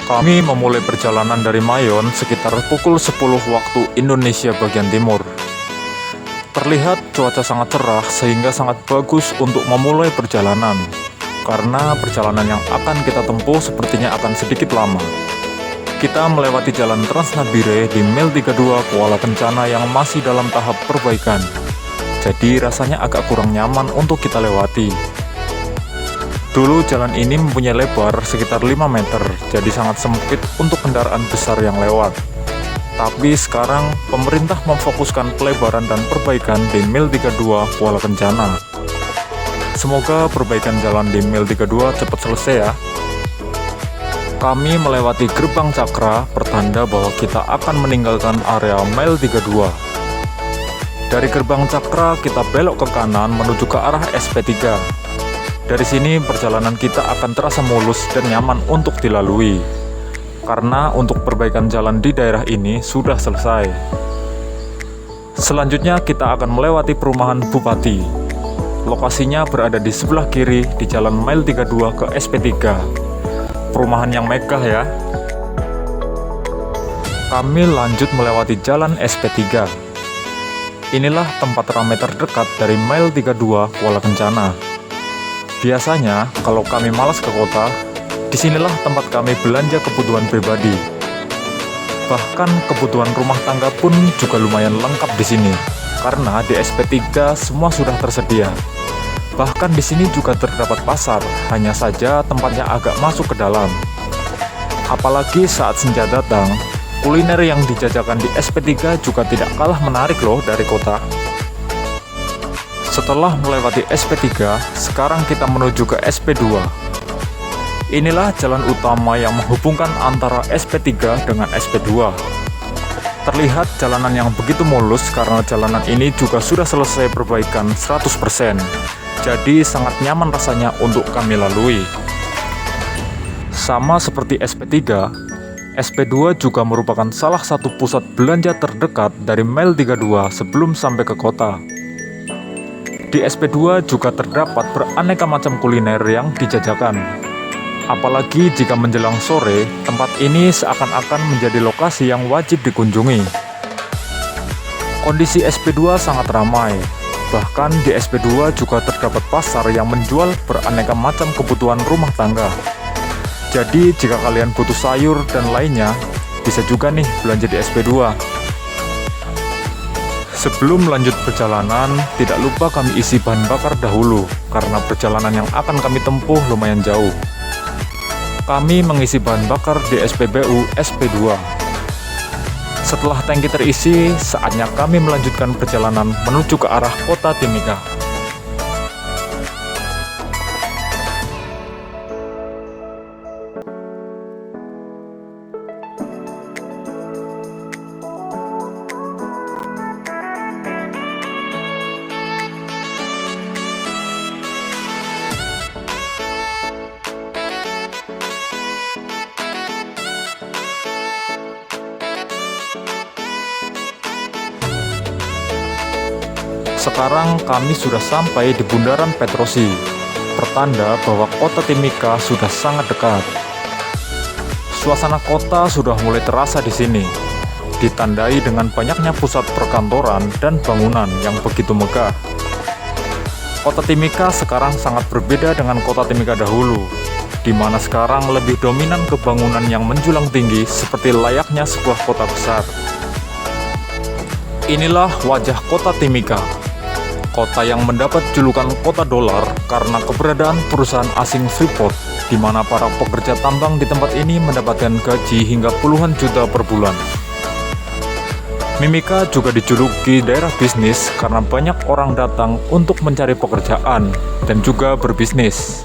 Kami memulai perjalanan dari Mayon sekitar pukul 10 waktu Indonesia bagian timur. Terlihat cuaca sangat cerah sehingga sangat bagus untuk memulai perjalanan. Karena perjalanan yang akan kita tempuh sepertinya akan sedikit lama. Kita melewati jalan Transnabire di Mil 32 Kuala Kencana yang masih dalam tahap perbaikan. Jadi rasanya agak kurang nyaman untuk kita lewati. Dulu jalan ini mempunyai lebar sekitar 5 meter, jadi sangat sempit untuk kendaraan besar yang lewat. Tapi sekarang pemerintah memfokuskan pelebaran dan perbaikan di Mil 32 Kuala Kencana. Semoga perbaikan jalan di Mil 32 cepat selesai ya. Kami melewati gerbang Cakra, pertanda bahwa kita akan meninggalkan area Mil 32. Dari gerbang Cakra kita belok ke kanan menuju ke arah SP3. Dari sini perjalanan kita akan terasa mulus dan nyaman untuk dilalui. Karena untuk perbaikan jalan di daerah ini sudah selesai. Selanjutnya kita akan melewati perumahan Bupati. Lokasinya berada di sebelah kiri di jalan Mil 32 ke SP3. Perumahan yang megah ya. Kami lanjut melewati jalan SP3. Inilah tempat ramai terdekat dari Mil 32 Kuala Kencana. Biasanya, kalau kami malas ke kota, disinilah tempat kami belanja kebutuhan pribadi. Bahkan kebutuhan rumah tangga pun juga lumayan lengkap di sini, karena di SP3 semua sudah tersedia. Bahkan di sini juga terdapat pasar, hanya saja tempatnya agak masuk ke dalam. Apalagi saat senja datang, kuliner yang dijajakan di SP3 juga tidak kalah menarik loh dari kota. Setelah melewati SP3, sekarang kita menuju ke SP2. Inilah jalan utama yang menghubungkan antara SP3 dengan SP2. Terlihat jalanan yang begitu mulus karena jalanan ini juga sudah selesai perbaikan 100%. Jadi sangat nyaman rasanya untuk kami lalui. Sama seperti SP3, SP2 juga merupakan salah satu pusat belanja terdekat dari Mil 32 sebelum sampai ke kota. Di SP2 juga terdapat beraneka macam kuliner yang dijajakan. Apalagi jika menjelang sore, tempat ini seakan-akan menjadi lokasi yang wajib dikunjungi. Kondisi SP2 sangat ramai. Bahkan di SP2 juga terdapat pasar yang menjual beraneka macam kebutuhan rumah tangga. Jadi jika kalian butuh sayur dan lainnya, bisa juga nih belanja di SP2. Sebelum lanjut perjalanan, tidak lupa kami isi bahan bakar dahulu, karena perjalanan yang akan kami tempuh lumayan jauh. Kami mengisi bahan bakar di SPBU SP2. Setelah tangki terisi, saatnya kami melanjutkan perjalanan menuju ke arah kota Timika. Sekarang kami sudah sampai di Bundaran Petrosi, pertanda bahwa kota Timika sudah sangat dekat. Suasana kota sudah mulai terasa di sini, ditandai dengan banyaknya pusat perkantoran dan bangunan yang begitu megah. Kota Timika sekarang sangat berbeda dengan kota Timika dahulu, di mana sekarang lebih dominan ke bangunan yang menjulang tinggi seperti layaknya sebuah kota besar. Inilah wajah kota Timika. Kota yang mendapat julukan kota dolar karena keberadaan perusahaan asing Freeport, di mana para pekerja tambang di tempat ini mendapatkan gaji hingga puluhan juta per bulan. Mimika juga dijuluki daerah bisnis karena banyak orang datang untuk mencari pekerjaan dan juga berbisnis.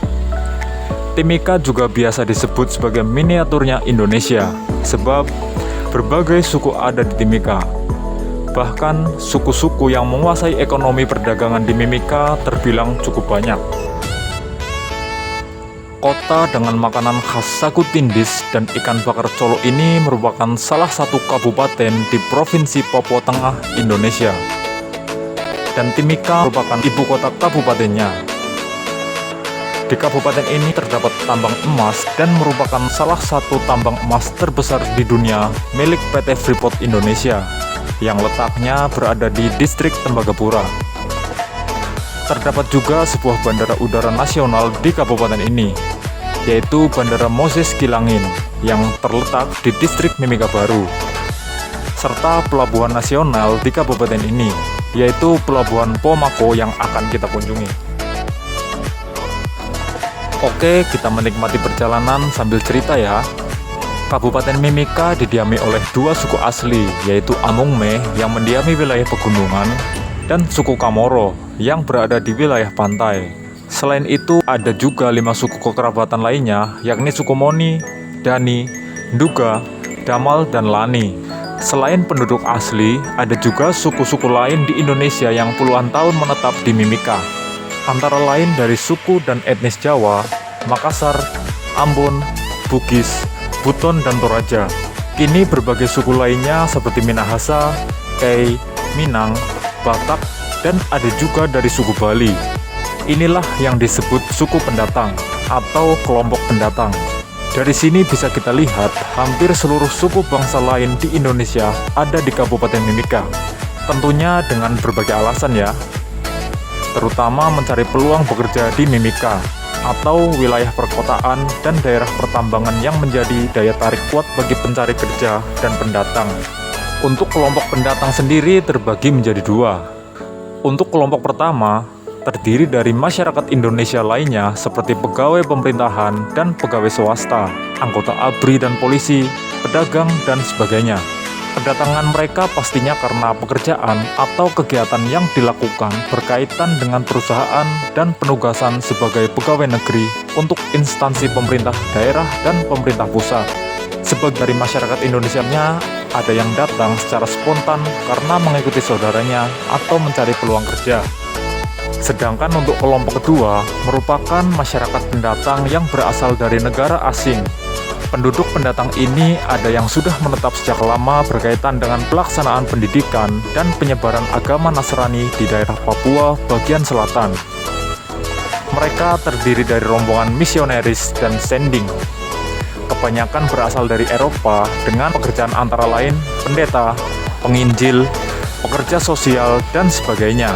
Timika juga biasa disebut sebagai miniaturnya Indonesia, sebab berbagai suku ada di Timika. Bahkan, suku-suku yang menguasai ekonomi perdagangan di Mimika terbilang cukup banyak. Kota dengan makanan khas sagu tindis dan ikan bakar colo ini merupakan salah satu kabupaten di Provinsi Papua Tengah, Indonesia. Dan Timika merupakan ibu kota kabupatennya. Di kabupaten ini terdapat tambang emas dan merupakan salah satu tambang emas terbesar di dunia milik PT Freeport Indonesia yang letaknya berada di distrik Tembagapura. Terdapat juga sebuah bandara udara nasional di kabupaten ini, yaitu Bandara Moses Kilangin yang terletak di distrik Mimika Baru, serta pelabuhan nasional di kabupaten ini, yaitu Pelabuhan Pomako yang akan kita kunjungi. Oke, kita menikmati perjalanan sambil cerita ya. Kabupaten Mimika didiami oleh dua suku asli, yaitu Amungme yang mendiami wilayah pegunungan dan suku Kamoro yang berada di wilayah pantai. Selain itu, ada juga 5 suku kekerabatan lainnya, yakni suku Moni, Dani, Nduga, Damal, dan Lani. Selain penduduk asli, ada juga suku-suku lain di Indonesia yang puluhan tahun menetap di Mimika. Antara lain dari suku dan etnis Jawa, Makassar, Ambon, Bugis, Buton, dan Toraja. Kini berbagai suku lainnya seperti Minahasa, Kei, Minang, Batak, dan ada juga dari suku Bali. Inilah yang disebut suku pendatang atau kelompok pendatang. Dari sini bisa kita lihat hampir seluruh suku bangsa lain di Indonesia ada di Kabupaten Mimika. Tentunya dengan berbagai alasan ya, terutama mencari peluang bekerja di Mimika atau wilayah perkotaan dan daerah pertambangan yang menjadi daya tarik kuat bagi pencari kerja dan pendatang. Untuk kelompok pendatang sendiri terbagi menjadi 2. Untuk kelompok pertama, terdiri dari masyarakat Indonesia lainnya seperti pegawai pemerintahan dan pegawai swasta, anggota ABRI dan polisi, pedagang, dan sebagainya. Kedatangan mereka pastinya karena pekerjaan atau kegiatan yang dilakukan berkaitan dengan perusahaan dan penugasan sebagai pegawai negeri untuk instansi pemerintah daerah dan pemerintah pusat. Sebagai dari masyarakat Indonesianya, ada yang datang secara spontan karena mengikuti saudaranya atau mencari peluang kerja. Sedangkan untuk kelompok kedua merupakan masyarakat pendatang yang berasal dari negara asing. Penduduk pendatang ini ada yang sudah menetap sejak lama berkaitan dengan pelaksanaan pendidikan dan penyebaran agama Nasrani di daerah Papua bagian selatan. Mereka terdiri dari rombongan misionaris dan sending. Kebanyakan berasal dari Eropa dengan pekerjaan antara lain pendeta, penginjil, pekerja sosial, dan sebagainya.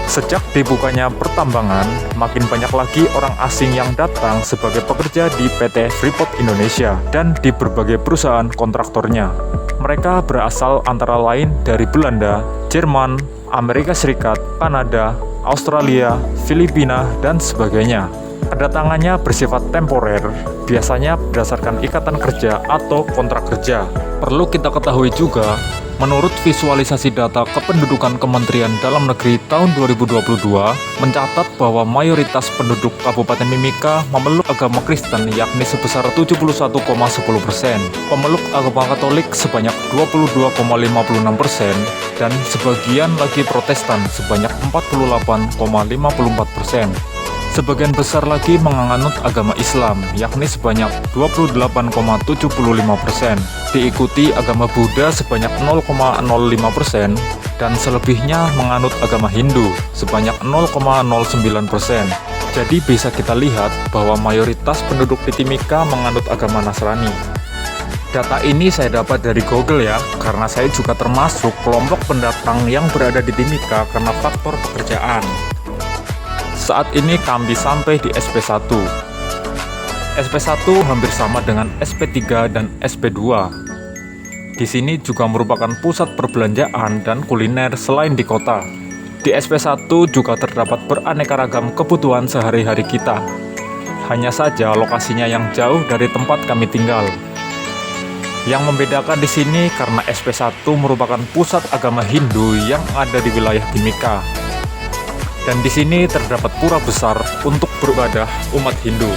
Sejak dibukanya pertambangan, makin banyak lagi orang asing yang datang sebagai pekerja di PT Freeport Indonesia dan di berbagai perusahaan kontraktornya. Mereka berasal antara lain dari Belanda, Jerman, Amerika Serikat, Kanada, Australia, Filipina, dan sebagainya. Kedatangannya bersifat temporer, biasanya berdasarkan ikatan kerja atau kontrak kerja. Perlu kita ketahui juga, menurut visualisasi data kependudukan Kementerian Dalam Negeri tahun 2022, mencatat bahwa mayoritas penduduk Kabupaten Mimika memeluk agama Kristen yakni sebesar 71,10%, pemeluk agama Katolik sebanyak 22,56%, dan sebagian lagi Protestan sebanyak 48,54%. Sebagian besar lagi menganut agama Islam, yakni sebanyak 28,75%, diikuti agama Buddha sebanyak 0,05%, dan selebihnya menganut agama Hindu sebanyak 0,09%. Jadi bisa kita lihat bahwa mayoritas penduduk di Timika menganut agama Nasrani. Data ini saya dapat dari Google ya, karena saya juga termasuk kelompok pendatang yang berada di Timika karena faktor pekerjaan. Saat ini kami sampai di SP1. SP1 hampir sama dengan SP3 dan SP2. Di sini juga merupakan pusat perbelanjaan dan kuliner selain di kota. Di SP1 juga terdapat beraneka ragam kebutuhan sehari-hari kita. Hanya saja lokasinya yang jauh dari tempat kami tinggal. Yang membedakan di sini karena SP1 merupakan pusat agama Hindu yang ada di wilayah Timika. Dan di sini terdapat pura besar untuk beribadah umat Hindu.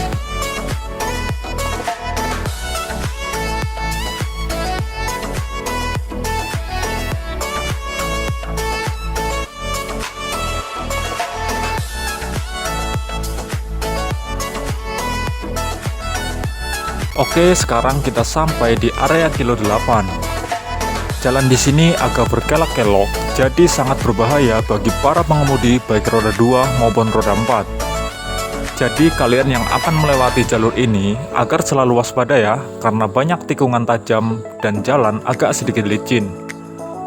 Oke, sekarang kita sampai di area kilo 8. Jalan di sini agak berkelok-kelok, jadi sangat berbahaya bagi para pengemudi baik roda 2 maupun roda 4. Jadi kalian yang akan melewati jalur ini agar selalu waspada ya, karena banyak tikungan tajam dan jalan agak sedikit licin.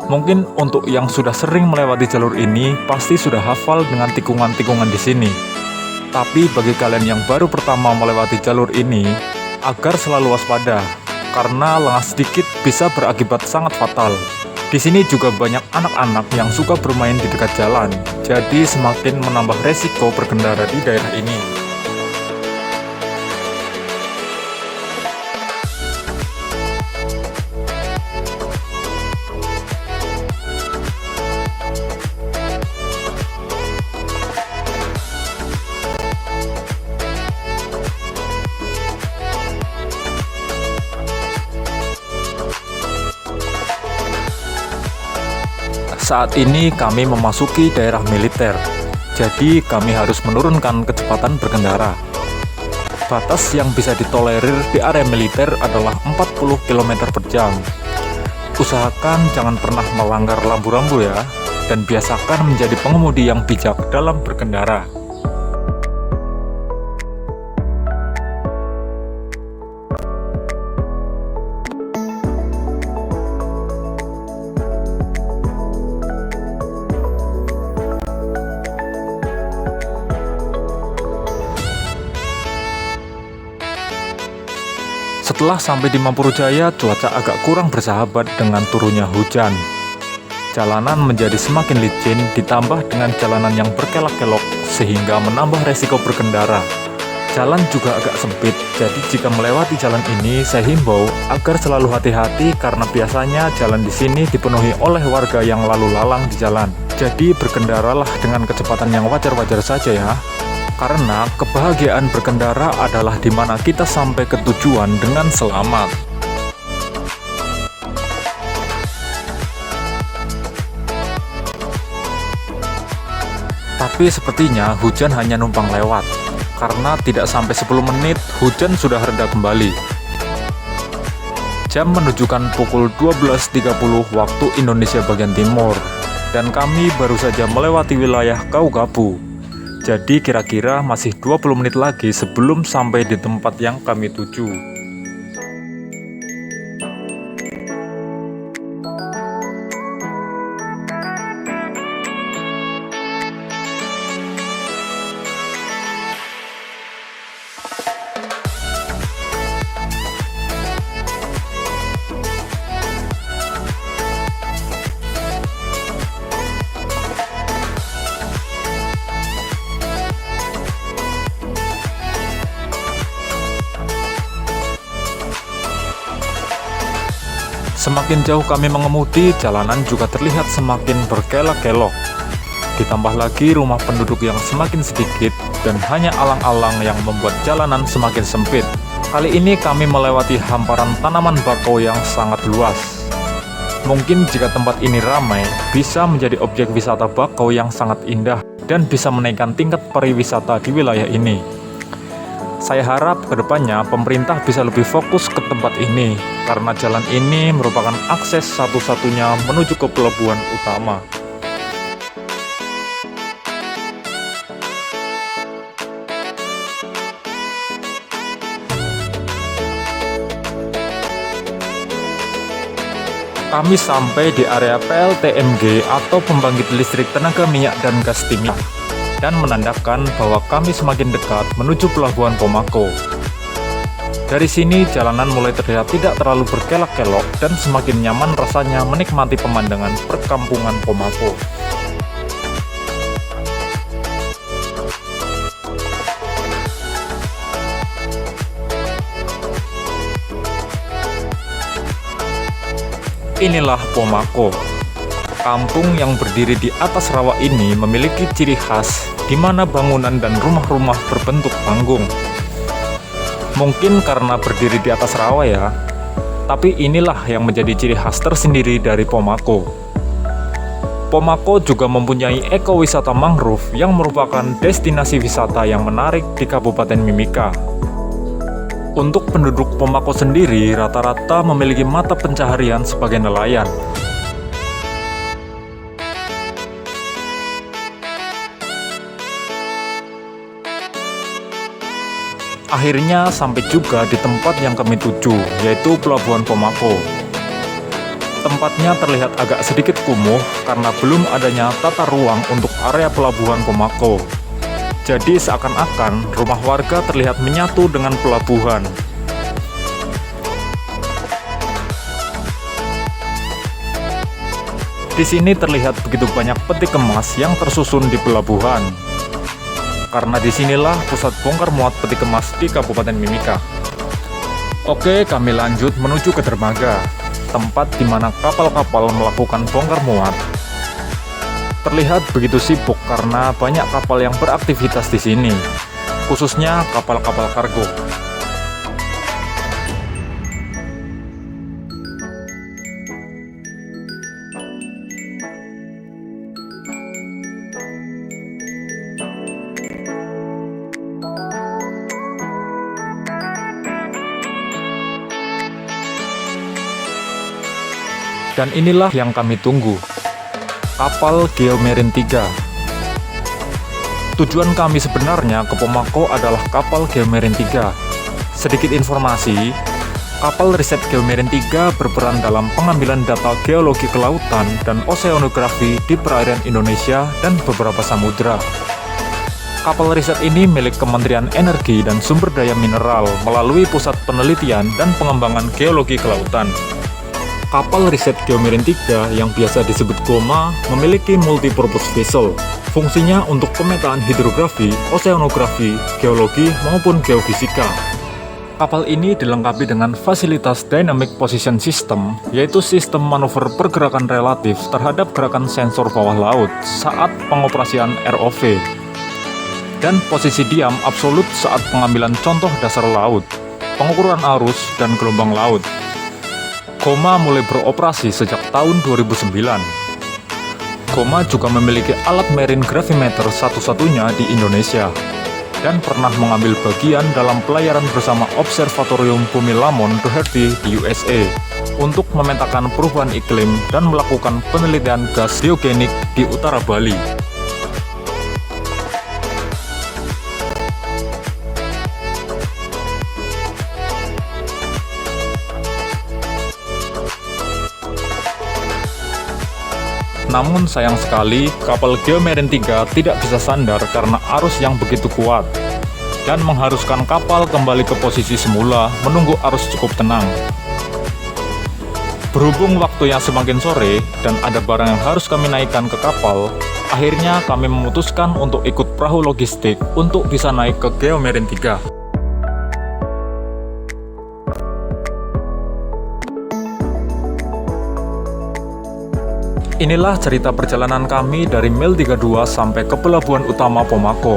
Mungkin untuk yang sudah sering melewati jalur ini pasti sudah hafal dengan tikungan-tikungan di sini. Tapi bagi kalian yang baru pertama melewati jalur ini, agar selalu waspada, karena lengah sedikit bisa berakibat sangat fatal. Di sini juga banyak anak-anak yang suka bermain di dekat jalan, jadi semakin menambah resiko berkendara di daerah ini. Saat ini kami memasuki daerah militer, jadi kami harus menurunkan kecepatan berkendara. Batas yang bisa ditolerir di area militer adalah 40 km per jam. Usahakan jangan pernah melanggar rambu-rambu ya, dan biasakan menjadi pengemudi yang bijak dalam berkendara. Setelah sampai di Mampurujaya, cuaca agak kurang bersahabat dengan turunnya hujan. Jalanan menjadi semakin licin, ditambah dengan jalanan yang berkelok-kelok, sehingga menambah resiko berkendara. Jalan juga agak sempit, jadi jika melewati jalan ini, saya himbau agar selalu hati-hati karena biasanya jalan di sini dipenuhi oleh warga yang lalu lalang di jalan. Jadi berkendaralah dengan kecepatan yang wajar-wajar saja ya. Karena kebahagiaan berkendara adalah di mana kita sampai ke tujuan dengan selamat. Tapi sepertinya hujan hanya numpang lewat, karena tidak sampai 10 menit hujan sudah reda kembali. Jam menunjukkan pukul 12.30 waktu Indonesia bagian timur, dan kami baru saja melewati wilayah Kaugabu. Jadi kira-kira masih 20 menit lagi sebelum sampai di tempat yang kami tuju. Semakin jauh kami mengemudi, jalanan juga terlihat semakin berkelok-kelok. Ditambah lagi rumah penduduk yang semakin sedikit dan hanya alang-alang yang membuat jalanan semakin sempit. Kali ini kami melewati hamparan tanaman bakau yang sangat luas. Mungkin jika tempat ini ramai, bisa menjadi objek wisata bakau yang sangat indah dan bisa menaikkan tingkat pariwisata di wilayah ini. Saya harap kedepannya pemerintah bisa lebih fokus ke tempat ini, karena jalan ini merupakan akses satu-satunya menuju ke pelabuhan utama. Kami sampai di area PLTMG atau pembangkit listrik tenaga minyak dan gas timah, dan menandakan bahwa kami semakin dekat menuju pelabuhan Pomako. Dari sini jalanan mulai terlihat tidak terlalu berkelok-kelok dan semakin nyaman rasanya menikmati pemandangan perkampungan Pomako. Inilah Pomako. Kampung yang berdiri di atas rawa ini memiliki ciri khas di mana bangunan dan rumah-rumah berbentuk panggung. Mungkin karena berdiri di atas rawa ya, tapi inilah yang menjadi ciri khas tersendiri dari Pomako. Pomako juga mempunyai ekowisata mangrove yang merupakan destinasi wisata yang menarik di Kabupaten Mimika. Untuk penduduk Pomako sendiri rata-rata memiliki mata pencaharian sebagai nelayan. Akhirnya sampai juga di tempat yang kami tuju, yaitu Pelabuhan Pomako. Tempatnya terlihat agak sedikit kumuh karena belum adanya tata ruang untuk area Pelabuhan Pomako. Jadi seakan-akan rumah warga terlihat menyatu dengan pelabuhan. Di sini terlihat begitu banyak peti kemas yang tersusun di pelabuhan. Karena disinilah pusat bongkar muat peti kemas di Kabupaten Mimika. Oke, kami lanjut menuju ke dermaga, tempat di mana kapal-kapal melakukan bongkar muat. Terlihat begitu sibuk karena banyak kapal yang beraktivitas di sini, khususnya kapal-kapal kargo. Dan inilah yang kami tunggu, kapal Geomarine 3. Tujuan kami sebenarnya ke Pomako adalah kapal Geomarine 3. Sedikit informasi, kapal riset Geomarine 3 berperan dalam pengambilan data geologi kelautan dan oseanografi di perairan Indonesia dan beberapa samudera. Kapal riset ini milik Kementerian Energi dan Sumber Daya Mineral melalui Pusat Penelitian dan Pengembangan Geologi Kelautan. Kapal riset Geomarine 3 yang biasa disebut GOMA memiliki multipurpose vessel. Fungsinya untuk pemetaan hidrografi, oseanografi, geologi, maupun geofisika. Kapal ini dilengkapi dengan fasilitas Dynamic Position System, yaitu sistem manuver pergerakan relatif terhadap gerakan sensor bawah laut saat pengoperasian ROV, dan posisi diam absolut saat pengambilan contoh dasar laut, pengukuran arus, dan gelombang laut. GOMA mulai beroperasi sejak tahun 2009. GOMA juga memiliki alat marine gravimeter satu-satunya di Indonesia dan pernah mengambil bagian dalam pelayaran bersama Observatorium Bumi Lamont Doherty di USA untuk memetakan perubahan iklim dan melakukan penelitian gas biogenik di utara Bali. Namun sayang sekali, kapal Geomarine 3 tidak bisa sandar karena arus yang begitu kuat, dan mengharuskan kapal kembali ke posisi semula menunggu arus cukup tenang. Berhubung waktunya semakin sore, dan ada barang yang harus kami naikkan ke kapal, akhirnya kami memutuskan untuk ikut perahu logistik untuk bisa naik ke Geomarine 3. Inilah cerita perjalanan kami dari Mil 32 sampai ke pelabuhan utama Pomako.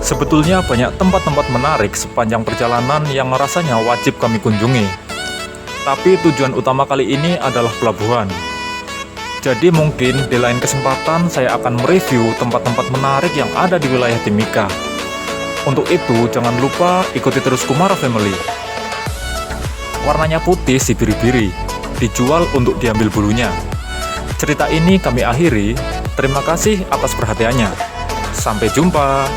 Sebetulnya banyak tempat-tempat menarik sepanjang perjalanan yang rasanya wajib kami kunjungi. Tapi tujuan utama kali ini adalah pelabuhan. Jadi mungkin di lain kesempatan saya akan mereview tempat-tempat menarik yang ada di wilayah Timika. Untuk itu jangan lupa ikuti terus Kumara Family. Warnanya putih si biri-biri, dijual untuk diambil bulunya. Cerita ini kami akhiri. Terima kasih atas perhatiannya. Sampai jumpa.